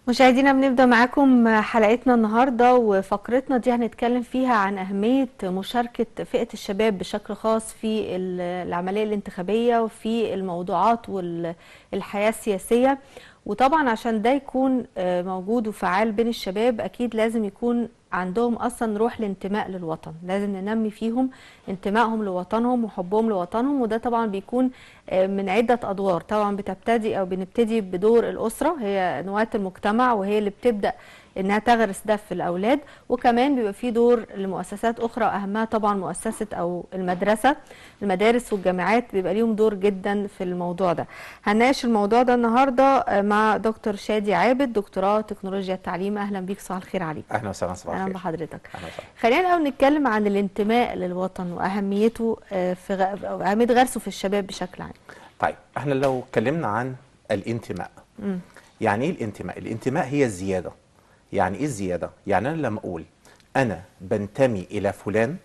مشاهدينا، بنبدأ معاكم حلقتنا النهاردة، وفقرتنا دي هنتكلم فيها عن أهمية مشاركة فئة الشباب بشكل خاص في العملية الانتخابية وفي الموضوعات والحياة السياسية. وطبعا عشان ده يكون موجود وفعال بين الشباب، أكيد لازم يكون عندهم أصلا روح الانتماء للوطن. لازم ننمي فيهم انتمائهم لوطنهم وحبهم لوطنهم، وده طبعا بيكون من عدة أدوار. طبعا بنبتدي بدور الأسرة، هي نواة المجتمع وهي اللي بتبدأ انها تغرس ده في الاولاد. وكمان بيبقى في دور لمؤسسات اخرى، اهمها طبعا مؤسسه او المدرسه. المدارس والجامعات بيبقى ليهم دور جدا في الموضوع ده. هنناقش الموضوع ده النهارده مع دكتور شادي عابد، دكتوراه تكنولوجيا التعليم. اهلا بيك، صباح الخير عليك. اهلا وسهلا، صباح الخير. اهلا بحضرتك. اهلا وسهلا. خلينا الاول نتكلم عن الانتماء للوطن واهميته أو اهميه غرسه في الشباب بشكل عام. طيب، احنا لو اتكلمنا عن الانتماء، يعني ايه الانتماء؟ الانتماء هي الزياده. يعني ايه الزياده؟ يعني انا لما اقول انا بنتمي الى فلان،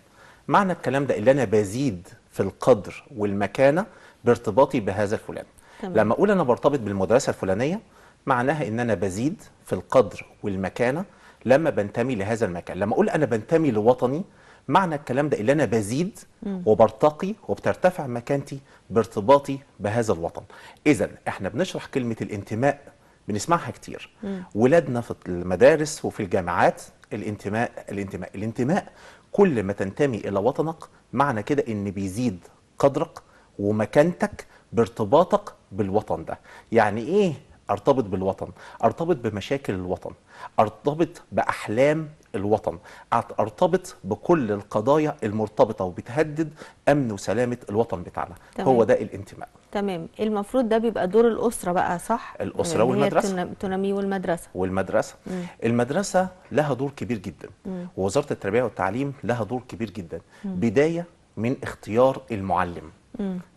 معنى الكلام ده اللي انا بزيد في القدر والمكانه بارتباطي بهذا الفلان. تمام. لما اقول انا برتبط بالمدرسه الفلانيه، معناها ان انا بزيد في القدر والمكانه لما بنتمي لهذا المكان. لما اقول انا بنتمي لوطني، معنى الكلام ده اللي انا بزيد وبرتقي وبترتفع مكانتي بارتباطي بهذا الوطن. اذا احنا بنشرح كلمه الانتماء، بنسمعها كتير. ولادنا في المدارس وفي الجامعات، الانتماء الانتماء الانتماء. كل ما تنتمي الى وطنك، معنى كده ان بيزيد قدرك ومكانتك بارتباطك بالوطن ده. يعني ايه ارتبط بالوطن؟ ارتبط بمشاكل الوطن، ارتبط باحلام الوطن، ارتبط بكل القضايا المرتبطه وبتهدد امن وسلامه الوطن بتاعنا. تمام. هو ده الانتماء. تمام. المفروض ده بيبقى دور الأسرة بقى، صح؟ الاسره إن هي والمدرسه. تنميه، والمدرسة. والمدرسه. المدرسه لها دور كبير جدا، ووزاره التربيه والتعليم لها دور كبير جدا. بدايه من اختيار المعلم،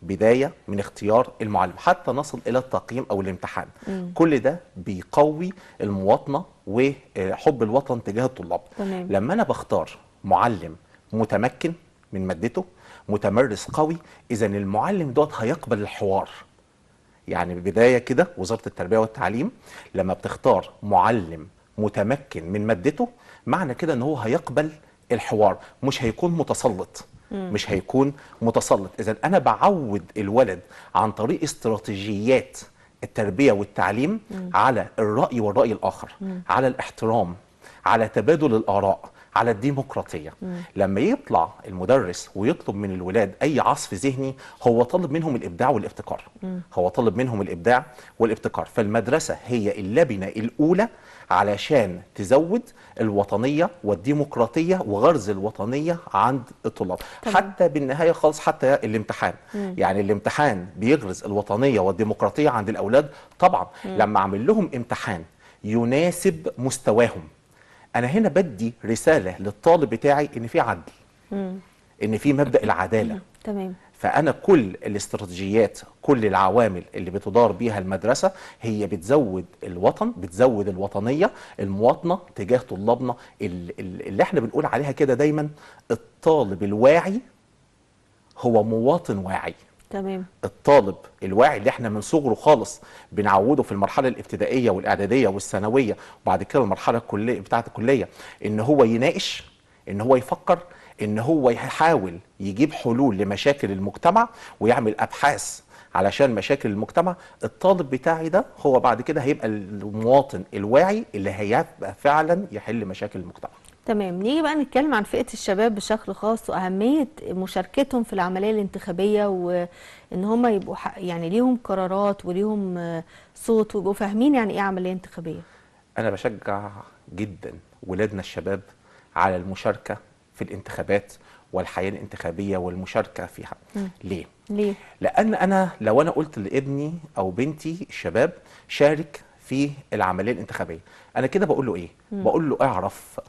بداية من اختيار المعلم حتى نصل إلى التقييم أو الامتحان. كل ده بيقوي المواطنة وحب الوطن تجاه الطلاب. تمام. لما أنا بختار معلم متمكن من مادته، متمرس قوي، إذا المعلم دوت هيقبل الحوار. يعني بداية كده وزارة التربية والتعليم لما بتختار معلم متمكن من مادته، معنى كده ان هو هيقبل الحوار، مش هيكون متسلط. مش هيكون متسلط. اذا انا بعود الولد عن طريق استراتيجيات التربية والتعليم على الرأي والرأي الآخر، على الاحترام، على تبادل الآراء، على الديمقراطية. لما يطلع المدرس ويطلب من الولاد أي عصف ذهني، هو طالب منهم الإبداع والابتكار. هو طالب منهم الإبداع والابتكار. فالمدرسة هي اللبنة الأولى علشان تزود الوطنية والديمقراطية وغرز الوطنية عند الطلاب. تمام. حتى بالنهاية خالص، حتى الامتحان. يعني الامتحان بيغرز الوطنية والديمقراطية عند الأولاد طبعا. لما أعمل لهم امتحان يناسب مستواهم، أنا هنا بدي رسالة للطالب بتاعي إن في عدل، إن في مبدأ العدالة. تمام. فأنا كل الاستراتيجيات، كل العوامل اللي بتدار بيها المدرسة هي بتزود الوطن، بتزود الوطنية، المواطنة تجاه طلابنا، اللي احنا بنقول عليها كده دايما الطالب الواعي هو مواطن واعي. تمام. الطالب الواعي اللي احنا من صغره خالص بنعوده في المرحله الابتدائيه والاعداديه والثانويه وبعد كده المرحله الكليه بتاعه الكليه، ان هو يناقش، ان هو يفكر، ان هو يحاول يجيب حلول لمشاكل المجتمع ويعمل ابحاث علشان مشاكل المجتمع. الطالب بتاعي ده هو بعد كده هيبقى المواطن الواعي اللي هيبقى فعلا يحل مشاكل المجتمع. تمام. نيجي بقى نتكلم عن فئة الشباب بشكل خاص وأهمية مشاركتهم في العملية الانتخابية، وإن هم يبقوا يعني ليهم قرارات وليهم صوت، ويبقوا فاهمين يعني إيه عملية انتخابية. أنا بشجع جدا ولادنا الشباب على المشاركة في الانتخابات والحياة الانتخابية والمشاركة فيها. ليه؟ ليه؟ لأن أنا لو أنا قلت لابني أو بنتي الشباب شارك في العملية الانتخابية، أنا كده بقول له إيه؟ بقول له اعرف،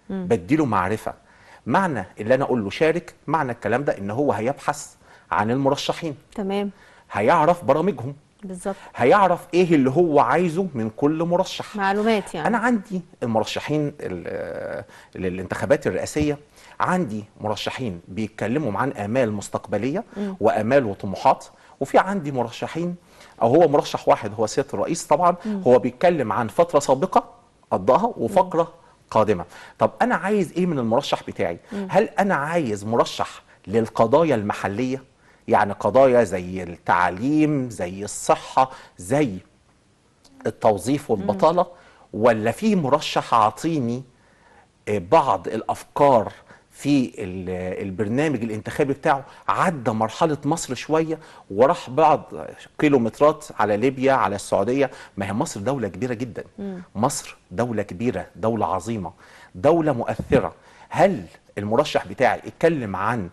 بديله معرفة. معنى اللي أنا أقول له شارك، معنى الكلام ده إن هو هيبحث عن المرشحين. تمام. هيعرف برامجهم، بالظبط. هيعرف ايه اللي هو عايزه من كل مرشح. معلومات يعني. انا عندي المرشحين للانتخابات الرئاسيه، عندي مرشحين بيتكلموا عن امال مستقبليه وامال وطموحات، وفي عندي مرشحين او هو مرشح واحد هو سياده الرئيس طبعا. هو بيتكلم عن فتره سابقه قضاها وفقره قادمه. طب انا عايز ايه من المرشح بتاعي؟ هل انا عايز مرشح للقضايا المحليه، يعني قضايا زي التعليم، زي الصحه، زي التوظيف والبطاله، ولا في مرشح عاطيني بعض الافكار في البرنامج الانتخابي بتاعه عدى مرحله مصر شويه وراح بعض كيلومترات على ليبيا، على السعوديه؟ ما هي مصر دوله كبيره جدا. مصر دوله كبيره، دوله عظيمه، دوله مؤثره. هل المرشح بتاعي اتكلم عن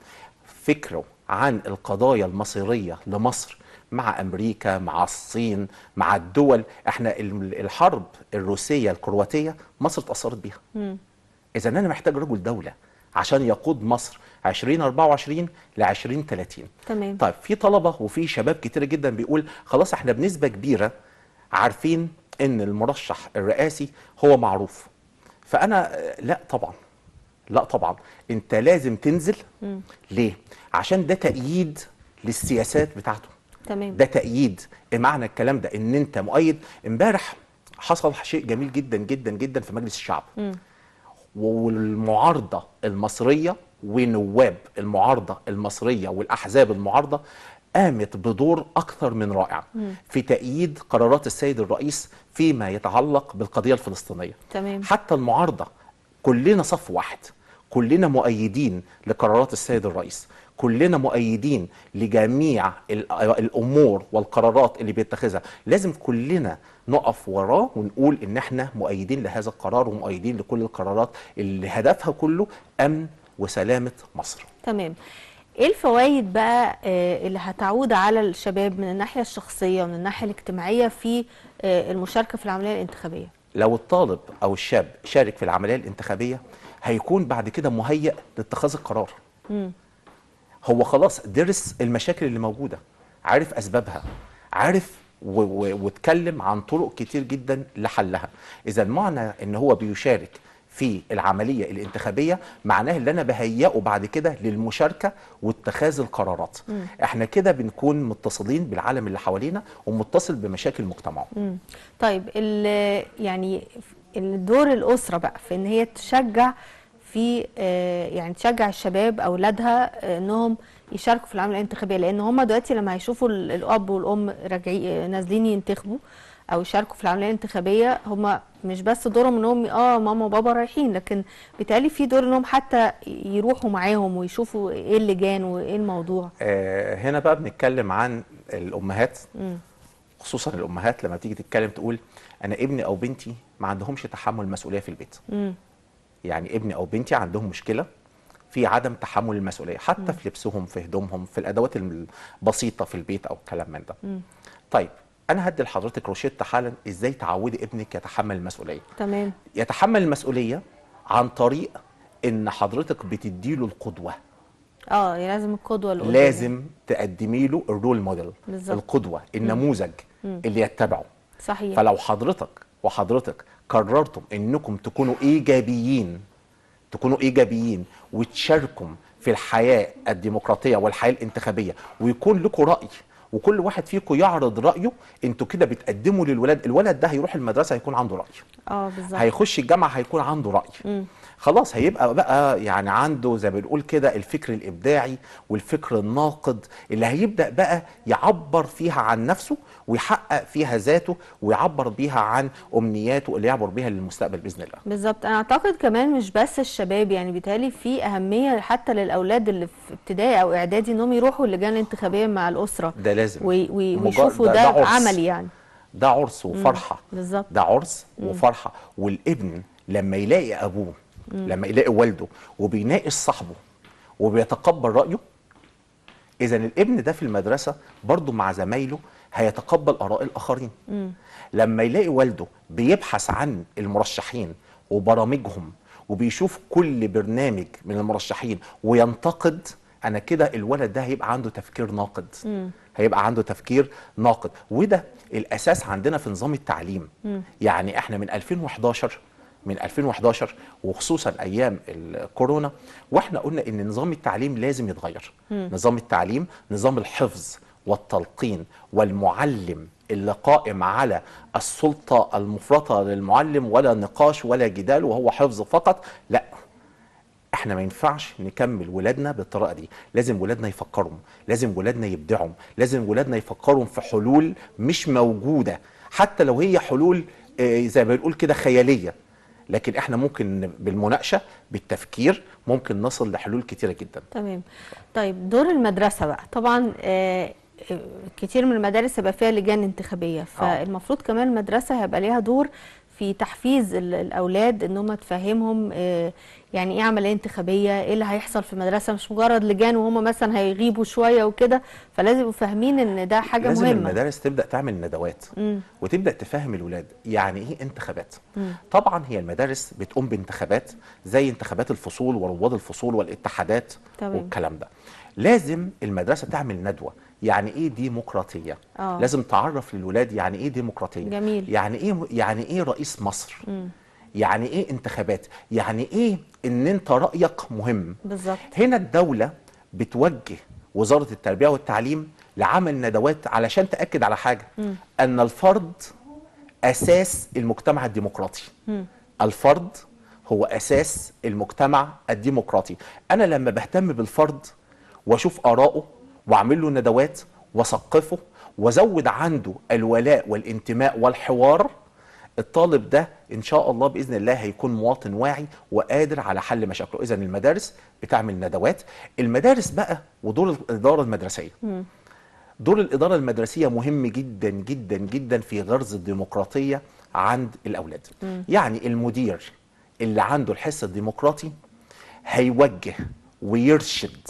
فكره عن القضايا المصيريه لمصر مع امريكا، مع الصين، مع الدول؟ احنا الحرب الروسيه الكرواتيه مصر اتاثرت بيها. إذا أنا محتاج رجل دولة عشان يقود مصر 2024 ل 2030. تمام. طيب في طلبة وفي شباب كتير جدا بيقول خلاص احنا بنسبة كبيرة عارفين إن المرشح الرئاسي هو معروف. فأنا لا طبعا، لا طبعا، أنت لازم تنزل. ليه؟ عشان ده تأييد للسياسات بتاعته. تمام. ده تأييد. معنى الكلام ده إن أنت مؤيد. امبارح حصل شيء جميل جدا جدا جدا في مجلس الشعب. والمعارضة المصرية ونواب المعارضة المصرية والأحزاب المعارضة قامت بدور أكثر من رائع في تأييد قرارات السيد الرئيس فيما يتعلق بالقضية الفلسطينية. تمام. حتى المعارضة كلنا صف واحد، كلنا مؤيدين لقرارات السيد الرئيس، كلنا مؤيدين لجميع الأمور والقرارات اللي بيتخذها. لازم كلنا نقف وراه ونقول إن احنا مؤيدين لهذا القرار ومؤيدين لكل القرارات اللي هدفها كله أمن وسلامة مصر. تمام. ايه الفوائد بقى اللي هتعود على الشباب من الناحية الشخصية ومن الناحية الاجتماعية في المشاركة في العملية الانتخابية؟ لو الطالب أو الشاب شارك في العملية الانتخابية هيكون بعد كده مهيأ لاتخاذ القرار. هو خلاص درس المشاكل اللي موجودة، عارف أسبابها، عارف واتكلم عن طرق كتير جدا لحلها. إذا معنى إن هو بيشارك في العملية الانتخابية معناه ان انا بهيئه بعد كده للمشاركة واتخاذ القرارات. احنا كده بنكون متصلين بالعالم اللي حوالينا ومتصل بمشاكل مجتمعه. طيب يعني دور الأسرة بقى في ان هي تشجع في يعني تشجع الشباب اولادها انهم يشاركوا في العمليه الانتخابيه، لان هم دلوقتي لما هيشوفوا الاب والام راجعين نازلين ينتخبوا او يشاركوا في العمليه الانتخابيه، هم مش بس دورهم انهم ماما وبابا رايحين، لكن بالتالي في دور انهم حتى يروحوا معاهم ويشوفوا ايه اللجان وايه الموضوع. هنا بقى بنتكلم عن الامهات، خصوصا الامهات لما تيجي تتكلم تقول انا ابني او بنتي ما عندهمش تحمل مسؤوليه في البيت. يعني ابني او بنتي عندهم مشكله في عدم تحمل المسؤوليه، حتى في لبسهم، في هدومهم، في الادوات البسيطه في البيت او الكلام من ده. طيب انا هدي لحضرتك روشته حالا ازاي تعودي ابنك يتحمل المسؤوليه. تمام. يتحمل المسؤوليه عن طريق ان حضرتك بتديله القدوه. لازم القدوه اللي لازم تقدمي له الرول موديل، القدوه، النموذج اللي يتبعه. صحيح. فلو حضرتك وحضرتك قررتم انكم تكونوا ايجابيين وتشاركوا في الحياه الديمقراطيه والحياه الانتخابيه ويكون لكم راي وكل واحد فيكم يعرض رايه، انتوا كده بتقدموا للولاد. الولد ده هيروح المدرسه هيكون عنده راي، بالظبط. هيخش الجامعه هيكون عنده راي. خلاص هيبقى بقى يعني عنده زي ما بنقول كده الفكر الابداعي والفكر الناقد اللي هيبدا بقى يعبر فيها عن نفسه ويحقق فيها ذاته ويعبر بيها عن امنياته اللي يعبر بيها للمستقبل باذن الله. بالظبط. انا اعتقد كمان مش بس الشباب، يعني بالتالي في اهميه حتى للاولاد اللي في ابتدائي او اعدادي انهم يروحوا اللجان الانتخابيه مع الاسره. ده لازم ويشوفوا ده عملي، يعني ده عرس وفرحه. بالظبط. ده عرس وفرحه. والابن لما يلاقي ابوه، لما يلاقي والده وبيناقش صاحبه وبيتقبل رايه، اذا الابن ده في المدرسه برضه مع زمايله هيتقبل اراء الاخرين. لما يلاقي والده بيبحث عن المرشحين وبرامجهم وبيشوف كل برنامج من المرشحين وينتقد، انا كده الولد ده هيبقى عنده تفكير ناقد. هيبقى عنده تفكير ناقد، وده الاساس عندنا في نظام التعليم. يعني احنا من 2011 وخصوصا ايام الكورونا واحنا قلنا ان نظام التعليم لازم يتغير. نظام التعليم، نظام الحفظ والتلقين والمعلم اللي قائم على السلطة المفرطة للمعلم، ولا نقاش ولا جدال وهو حفظ فقط، لا. احنا ما ينفعش نكمل ولادنا بالطريقه دي. لازم ولادنا يفكروا، لازم ولادنا يبدعوا، لازم ولادنا يفكروا في حلول مش موجوده، حتى لو هي حلول زي ما بنقول كده خياليه، لكن احنا ممكن بالمناقشه بالتفكير ممكن نصل لحلول كتيره جدا. تمام. طيب دور المدرسة بقى طبعا كتير من المدارس هيبقى فيها لجان انتخابية، فالمفروض كمان المدرسة هيبقى ليها دور في تحفيز الأولاد إن هم تفهمهم يعني إيه عملية انتخابية، إيه اللي هيحصل في المدرسة، مش مجرد لجان وهم مثلا هيغيبوا شوية وكده، فلازم يبقوا فاهمين إن ده حاجة لازم مهمة. المدارس تبدأ تعمل ندوات وتبدأ تفهم الولاد يعني ايه انتخابات. طبعا هي المدارس بتقوم بانتخابات زي انتخابات الفصول ورواد الفصول والاتحادات. تمام. والكلام ده لازم المدرسة تعمل ندوة يعني ايه ديمقراطية. لازم تعرف للولاد يعني ايه ديمقراطية. جميل. يعني ايه رئيس مصر. يعني ايه انتخابات، يعني ايه ان انت رأيك مهم. بالظبط. هنا الدولة بتوجه وزارة التربية والتعليم لعمل ندوات علشان تأكد على حاجة، أن الفرد أساس المجتمع الديمقراطي. الفرد هو أساس المجتمع الديمقراطي. أنا لما بهتم بالفرد وأشوف آراءه وأعمل له ندوات وأثقفه وأزود عنده الولاء والانتماء والحوار، الطالب ده ان شاء الله باذن الله هيكون مواطن واعي وقادر على حل مشاكله. اذا المدارس بتعمل ندوات. المدارس بقى ودور الاداره المدرسيه. دور الاداره المدرسيه مهم جدا جدا جدا في غرز الديمقراطيه عند الاولاد. يعني المدير اللي عنده الحس الديمقراطي هيوجه ويرشد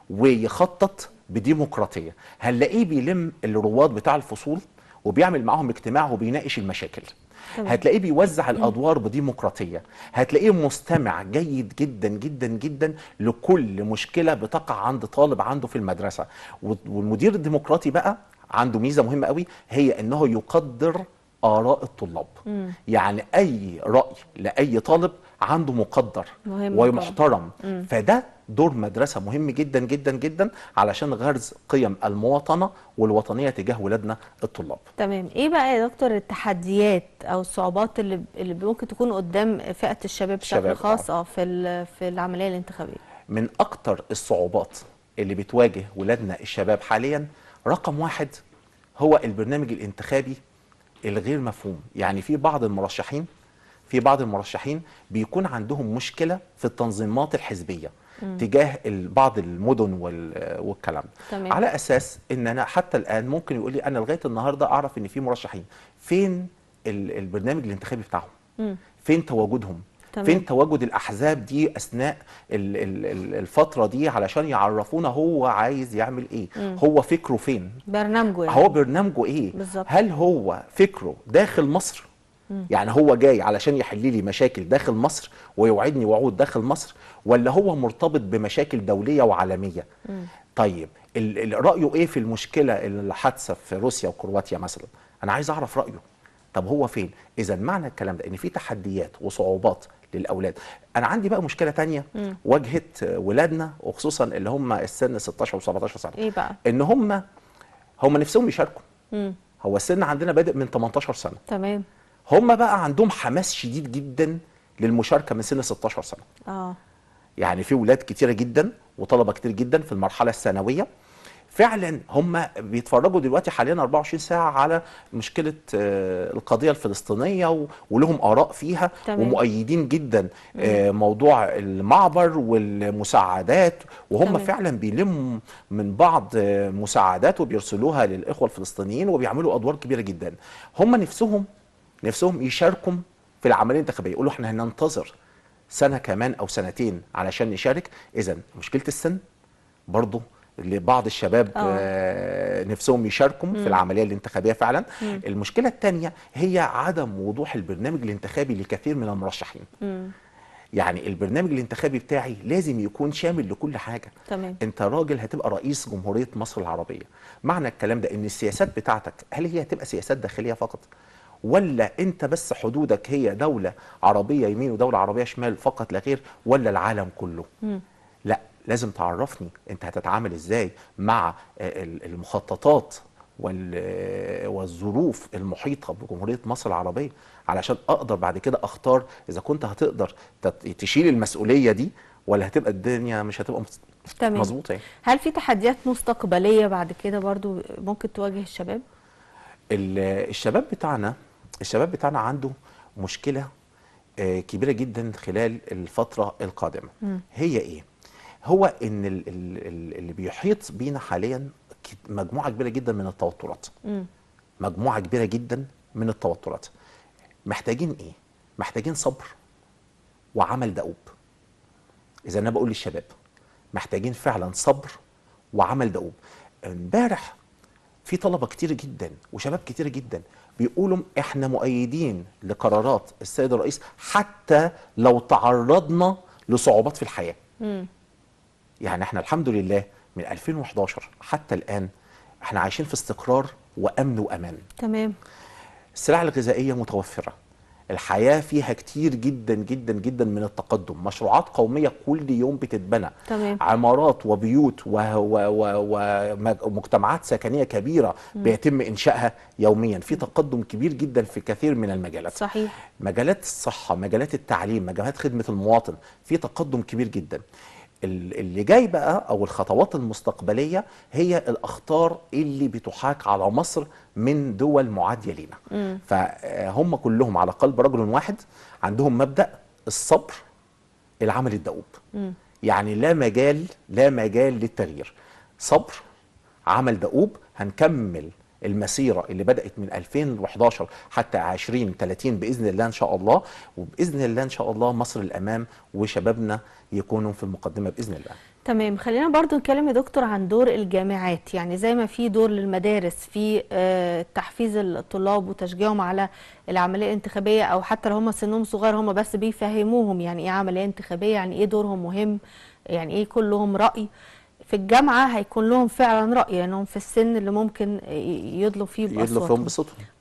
ويخطط بديمقراطيه. هنلاقيه بيلم الرواد بتاع الفصول وبيعمل معاهم اجتماع وبيناقش المشاكل. هتلاقيه بيوزع الادوار بديمقراطيه. هتلاقيه مستمع جيد جدا جدا جدا لكل مشكله بتقع عند طالب عنده في المدرسه. والمدير الديمقراطي بقى عنده ميزه مهمه قوي، هي انه يقدر آراء الطلاب. يعني أي رأي لأي طالب عنده مقدر ومحترم. فده دور مدرسة مهم جدا جدا جدا علشان غرز قيم المواطنة والوطنية تجاه ولادنا الطلاب. تمام. ايه بقى يا دكتور التحديات او الصعوبات اللي ممكن تكون قدام فئة الشباب بشكل خاص في العملية الانتخابية؟ من أكتر الصعوبات اللي بتواجه ولادنا الشباب حاليا، رقم واحد هو البرنامج الانتخابي الغير مفهوم. يعني في بعض المرشحين بيكون عندهم مشكلة في التنظيمات الحزبية تجاه بعض المدن والكلام ده، على اساس ان انا حتى الان ممكن يقول لي انا لغايه النهارده اعرف ان في مرشحين، فين البرنامج الانتخابي بتاعهم؟ فين تواجدهم؟ فين تواجد الاحزاب دي اثناء الفتره دي علشان يعرفونا هو عايز يعمل ايه؟ هو فكره فين؟ برنامجه يعني. هو برنامجه ايه؟ بالظبط. هل هو فكره داخل مصر؟ يعني هو جاي علشان يحل لي مشاكل داخل مصر ويوعدني وعود داخل مصر، ولا هو مرتبط بمشاكل دوليه وعالميه؟ طيب رايه ايه في المشكله اللي حادثه في روسيا وكرواتيا مثلا؟ انا عايز اعرف رايه. طب هو فين؟ اذا معنى الكلام ده ان في تحديات وصعوبات للاولاد. انا عندي بقى مشكله تانية واجهت ولادنا وخصوصا اللي هم السن 16 و17 سنه. ايه بقى؟ ان هم نفسهم يشاركوا. هو السن عندنا بادئ من 18 سنه. تمام. هم بقى عندهم حماس شديد جدا للمشاركه من سن 16 سنه. يعني في ولاد كتيره جدا وطلبه كتير جدا في المرحله الثانويه فعلا هم بيتفرجوا دلوقتي حاليا 24 ساعه على مشكله القضيه الفلسطينيه ولهم اراء فيها. تمام. ومؤيدين جدا موضوع المعبر والمساعدات، وهم تمام. فعلا بيلموا من بعض مساعدات وبيرسلوها للاخوه الفلسطينيين وبيعملوا ادوار كبيره جدا. هم نفسهم يشاركوا في العمليه الانتخابيه. يقولوا احنا هننتظر سنه كمان او سنتين علشان نشارك. اذا مشكله السن برضه لبعض الشباب نفسهم يشاركوا في العمليه الانتخابيه فعلا. المشكله الثانيه هي عدم وضوح البرنامج الانتخابي لكثير من المرشحين. يعني البرنامج الانتخابي بتاعي لازم يكون شامل لكل حاجه. تمام. انت راجل هتبقى رئيس جمهوريه مصر العربيه، معنى الكلام ده ان السياسات بتاعتك هل هي هتبقى سياسات داخليه فقط، ولا انت بس حدودك هي دوله عربيه يمين ودوله عربيه شمال فقط لا غير، ولا العالم كله؟ لا، لازم تعرفني انت هتتعامل ازاي مع المخططات والظروف المحيطه بجمهوريه مصر العربيه، علشان اقدر بعد كده اختار اذا كنت هتقدر تشيل المسؤوليه دي، ولا هتبقى الدنيا مش هتبقى تمام. مظبوطه يعني. هل في تحديات مستقبليه بعد كده برضو ممكن تواجه الشباب؟ الشباب بتاعنا عنده مشكله كبيره جدا خلال الفتره القادمه. هي ايه؟ هو ان اللي بيحيط بينا حاليا مجموعه كبيره جدا من التوترات. مجموعه كبيره جدا من التوترات. محتاجين ايه؟ محتاجين صبر وعمل دؤوب. اذا انا بقول للشباب محتاجين فعلا صبر وعمل دؤوب. امبارح في طلبه كتير جدا وشباب كتير جدا بيقولوا احنا مؤيدين لقرارات السيد الرئيس حتى لو تعرضنا لصعوبات في الحياه. يعني احنا الحمد لله من 2011 حتى الان احنا عايشين في استقرار وامن وامان. تمام. السلع الغذائيه متوفره، الحياه فيها كتير جدا جدا جدا من التقدم، مشروعات قوميه كل يوم بتتبنى. تمام. عمارات وبيوت ومجتمعات سكنيه كبيره بيتم انشائها يوميا، في تقدم كبير جدا في كثير من المجالات. صحيح. مجالات الصحه، مجالات التعليم، مجالات خدمه المواطن، في تقدم كبير جدا. اللي جاي بقى او الخطوات المستقبليه هي الاخطار اللي بتحاك على مصر من دول معاديه لينا. فهم كلهم على قلب رجل واحد، عندهم مبدا الصبر، العمل الدؤوب. يعني لا مجال للتغيير. صبر، عمل دؤوب. هنكمل المسيرة اللي بدأت من 2011 حتى 2030 بإذن الله إن شاء الله، وبإذن الله إن شاء الله مصر الأمام وشبابنا يكونوا في المقدمة بإذن الله. تمام. خلينا برضو نتكلم يا دكتور عن دور الجامعات، يعني زي ما في دور للمدارس في تحفيز الطلاب وتشجيعهم على العملية الانتخابية، أو حتى لو هم سنهم صغير هم بس بيفهموهم يعني إيه عملية انتخابية، يعني إيه دورهم مهم، يعني إيه كل لهم رأي. في الجامعة هيكون لهم فعلا رأي لأنهم يعني في السن اللي ممكن يدلوا فيه بأصواتهم.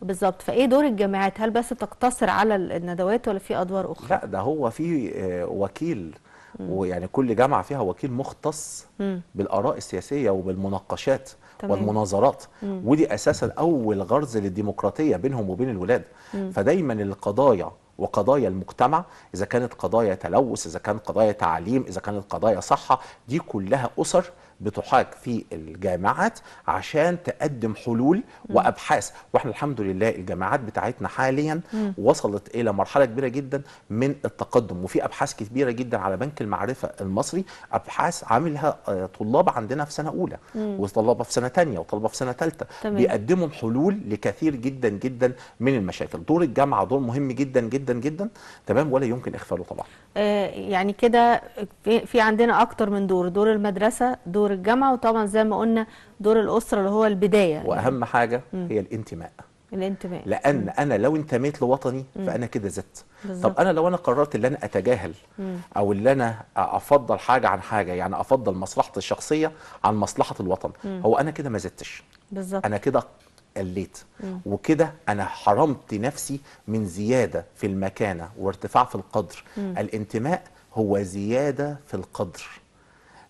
بالظبط. فإيه دور الجامعات؟ هل بس تقتصر على الندوات ولا في أدوار أخرى؟ لا، ده هو في وكيل، ويعني كل جامعة فيها وكيل مختص بالآراء السياسية وبالمناقشات والمناظرات. ودي أساسا أول غرز للديمقراطية بينهم وبين الولاد. فدايما القضايا وقضايا المجتمع، إذا كانت قضايا تلوث، إذا كانت قضايا تعليم، إذا كانت قضايا صحة، دي كلها أسر بتحاك في الجامعات عشان تقدم حلول وأبحاث. وإحنا الحمد لله الجامعات بتاعتنا حاليا وصلت إلى مرحلة كبيرة جدا من التقدم، وفي أبحاث كبيرة جدا على بنك المعرفة المصري، أبحاث عاملها طلاب عندنا في سنة أولى وطلبة في سنة تانية وطلبة في سنة تالتة، بيقدموا حلول لكثير جدا جدا من المشاكل. دور الجامعة دور مهم جدا جدا جدا، تمام، ولا يمكن إغفاله طبعا. يعني كده في عندنا أكتر من دور، دور المدرسة، دور الجامعة، وطبعا زي ما قلنا دور الأسرة اللي هو البداية. وأهم حاجة هي الانتماء. لأن أنا لو انتميت لوطني فأنا كده زدت. طب أنا لو أنا قررت اللي أنا أتجاهل أو اللي أنا أفضل حاجة عن حاجة، يعني أفضل مصلحتي الشخصية عن مصلحة الوطن، هو أنا كده ما زدتش. بالظبط. أنا كده قليت، وكده أنا حرمت نفسي من زيادة في المكانة وارتفاع في القدر. الانتماء هو زيادة في القدر.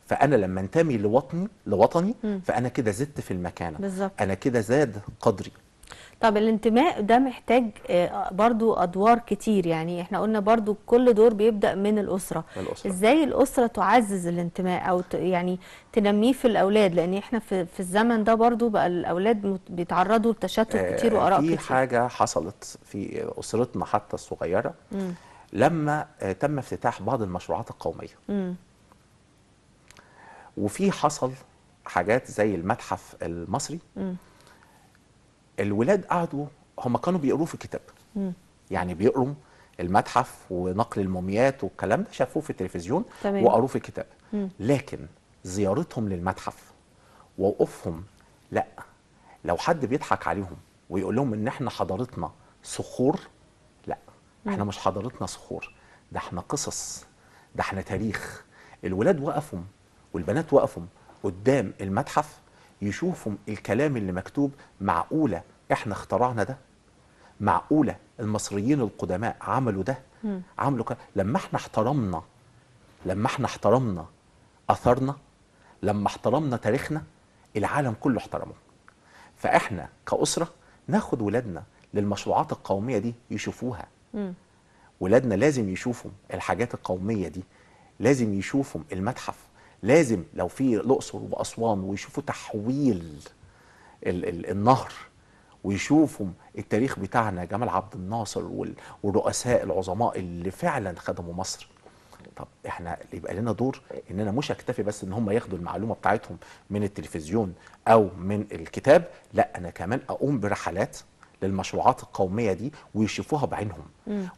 فأنا لما انتمي لوطني فأنا كده زدت في المكانة. بالظبط. أنا كده زاد قدري. طب الانتماء ده محتاج برضو أدوار كتير، يعني احنا قلنا برضو كل دور بيبدأ من الأسرة. ازاي الأسرة تعزز الانتماء أو يعني تنميه في الأولاد؟ لأن احنا في الزمن ده برضو بقى الأولاد بيتعرضوا لتشتت كتير وآراء كتير. في حاجة حصلت في أسرتنا حتى الصغيرة لما تم افتتاح بعض المشروعات القومية. وفي حصل حاجات زي المتحف المصري. الولاد قعدوا هم كانوا بيقروا في الكتاب، يعني بيقروا المتحف ونقل الموميات والكلام ده شافوه في التلفزيون وقروه في الكتاب. لكن زيارتهم للمتحف ووقوفهم، لا، لو حد بيضحك عليهم ويقول لهم ان احنا حضارتنا صخور، لا، احنا مش حضارتنا صخور، ده احنا قصص، ده احنا تاريخ. الولاد وقفوا والبنات وقفوا قدام المتحف يشوفوا الكلام اللي مكتوب. معقولة احنا اخترعنا ده؟ معقولة المصريين القدماء عملوا ده؟ عملوا لما احنا احترمنا اثرنا، لما احترمنا تاريخنا، العالم كله احترمه. فاحنا كأسرة ناخد ولادنا للمشروعات القومية دي يشوفوها. ولادنا لازم يشوفوا الحاجات القومية دي، لازم يشوفوا المتحف، لازم لو في الأقصر وأسوان ويشوفوا تحويل النهر، ويشوفوا التاريخ بتاعنا، جمال عبد الناصر والرؤساء العظماء اللي فعلا خدموا مصر. طب احنا يبقى لنا دور اننا مش اكتفي بس ان هم ياخدوا المعلومه بتاعتهم من التلفزيون او من الكتاب، لا انا كمان اقوم برحلات للمشروعات القوميه دي ويشوفوها بعينهم،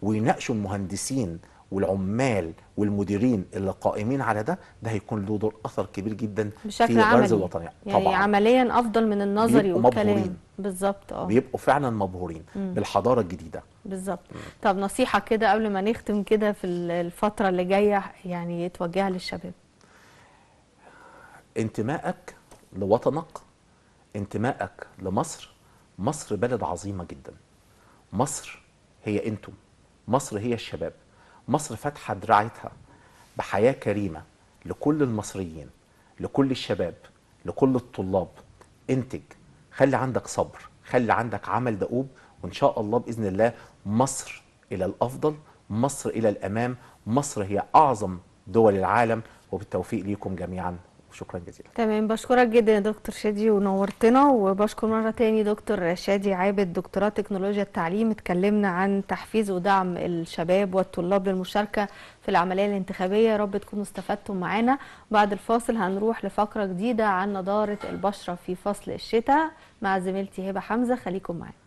ويناقشوا المهندسين والعمال والمديرين اللي قائمين على ده هيكون له دور اثر كبير جدا بشكل في غرز عملي، الوطنيه. يعني طبعا عمليا افضل من النظري بيبقوا والكلام. مبهورين. بالظبط. بيبقوا فعلا مبهورين بالحضاره الجديده. بالظبط. طب نصيحه كده قبل ما نختم كده في الفتره اللي جايه يعني توجهها للشباب. انتمائك لوطنك، انتمائك لمصر. مصر بلد عظيمة جدا. مصر هي انتم، مصر هي الشباب. مصر فاتحة دراعتها بحياة كريمة لكل المصريين، لكل الشباب، لكل الطلاب. انتج، خلي عندك صبر، خلي عندك عمل دؤوب، وان شاء الله بإذن الله مصر إلى الأفضل، مصر إلى الأمام. مصر هي أعظم دول العالم، وبالتوفيق ليكم جميعا، وشكرا جزيلا. تمام، بشكرك جدا يا دكتور شادي ونورتنا. وبشكر مرة تاني دكتور شادي عابد، دكتوراه تكنولوجيا التعليم. اتكلمنا عن تحفيز ودعم الشباب والطلاب للمشاركة في العملية الانتخابية. يا رب تكونوا استفدتم معانا. بعد الفاصل هنروح لفقرة جديدة عن نضارة البشرة في فصل الشتاء مع زميلتي هبة حمزة. خليكم معانا.